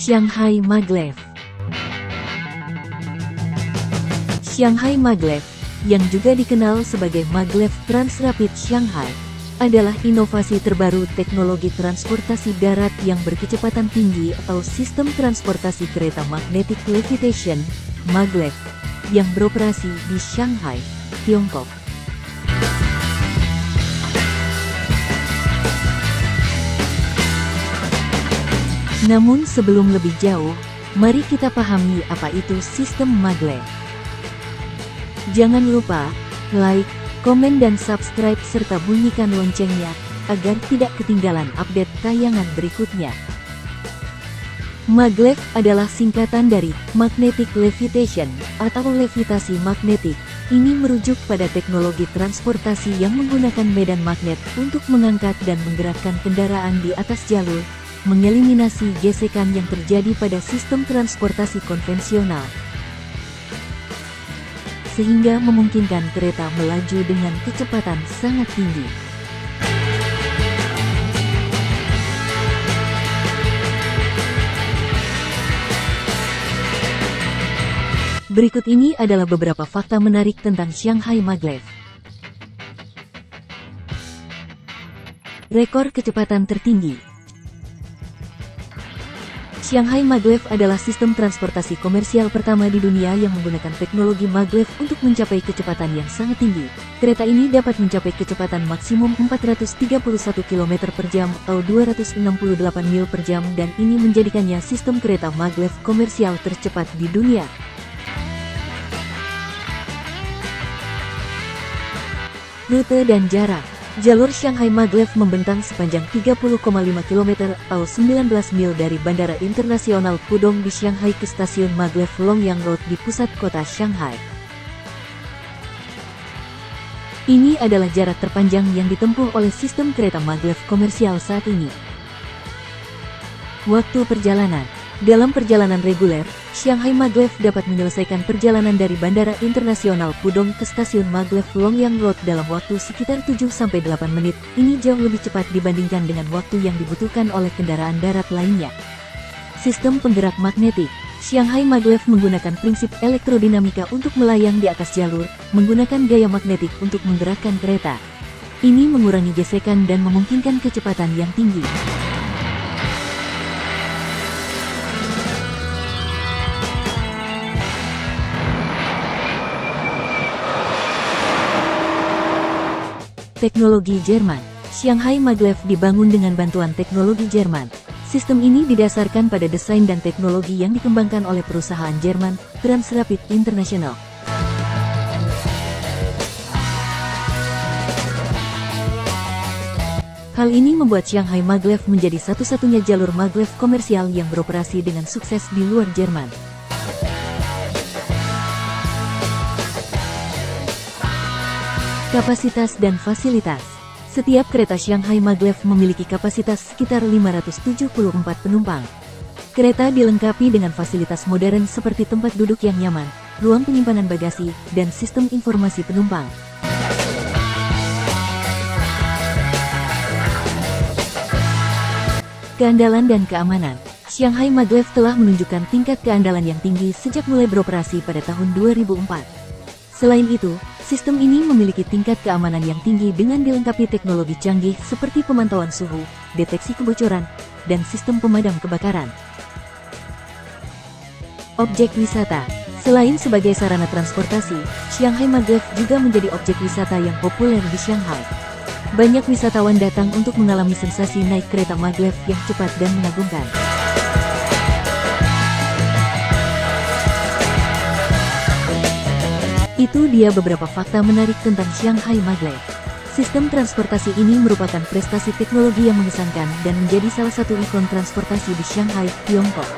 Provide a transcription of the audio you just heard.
Shanghai Maglev. Shanghai Maglev, yang juga dikenal sebagai Maglev Transrapid Shanghai, adalah inovasi terbaru teknologi transportasi darat yang berkecepatan tinggi atau sistem transportasi kereta magnetic levitation, Maglev, yang beroperasi di Shanghai, Tiongkok. Namun sebelum lebih jauh, mari kita pahami apa itu sistem Maglev. Jangan lupa like, komen dan subscribe serta bunyikan loncengnya, agar tidak ketinggalan update tayangan berikutnya. Maglev adalah singkatan dari Magnetic Levitation, atau levitasi magnetik. Ini merujuk pada teknologi transportasi yang menggunakan medan magnet untuk mengangkat dan menggerakkan kendaraan di atas jalur, mengeliminasi gesekan yang terjadi pada sistem transportasi konvensional, sehingga memungkinkan kereta melaju dengan kecepatan sangat tinggi. Berikut ini adalah beberapa fakta menarik tentang Shanghai Maglev. Rekor kecepatan tertinggi. Shanghai Maglev adalah sistem transportasi komersial pertama di dunia yang menggunakan teknologi Maglev untuk mencapai kecepatan yang sangat tinggi. Kereta ini dapat mencapai kecepatan maksimum 431 km per jam atau 268 mil per jam, dan ini menjadikannya sistem kereta Maglev komersial tercepat di dunia. Rute dan jarak. Jalur Shanghai Maglev membentang sepanjang 30,5 km atau 19 mil dari Bandara Internasional Pudong di Shanghai ke stasiun Maglev Longyang Road di pusat kota Shanghai. Ini adalah jarak terpanjang yang ditempuh oleh sistem kereta Maglev komersial saat ini. Waktu perjalanan. Dalam perjalanan reguler, Shanghai Maglev dapat menyelesaikan perjalanan dari Bandara Internasional Pudong ke stasiun Maglev Longyang Road dalam waktu sekitar 7-8 menit. Ini jauh lebih cepat dibandingkan dengan waktu yang dibutuhkan oleh kendaraan darat lainnya. Sistem penggerak magnetik. Shanghai Maglev menggunakan prinsip elektrodinamika untuk melayang di atas jalur, menggunakan gaya magnetik untuk menggerakkan kereta. Ini mengurangi gesekan dan memungkinkan kecepatan yang tinggi. Teknologi Jerman. Shanghai Maglev dibangun dengan bantuan teknologi Jerman. Sistem ini didasarkan pada desain dan teknologi yang dikembangkan oleh perusahaan Jerman, Transrapid International. Hal ini membuat Shanghai Maglev menjadi satu-satunya jalur Maglev komersial yang beroperasi dengan sukses di luar Jerman. Kapasitas dan fasilitas. Setiap kereta Shanghai Maglev memiliki kapasitas sekitar 574 penumpang. Kereta dilengkapi dengan fasilitas modern seperti tempat duduk yang nyaman, ruang penyimpanan bagasi, dan sistem informasi penumpang. Keandalan dan keamanan. Shanghai Maglev telah menunjukkan tingkat keandalan yang tinggi sejak mulai beroperasi pada tahun 2004. Selain itu, sistem ini memiliki tingkat keamanan yang tinggi dengan dilengkapi teknologi canggih seperti pemantauan suhu, deteksi kebocoran, dan sistem pemadam kebakaran. Objek wisata. Selain sebagai sarana transportasi, Shanghai Maglev juga menjadi objek wisata yang populer di Shanghai. Banyak wisatawan datang untuk mengalami sensasi naik kereta Maglev yang cepat dan mengagumkan. Itu dia beberapa fakta menarik tentang Shanghai Maglev. Sistem transportasi ini merupakan prestasi teknologi yang mengesankan dan menjadi salah satu ikon transportasi di Shanghai, Tiongkok.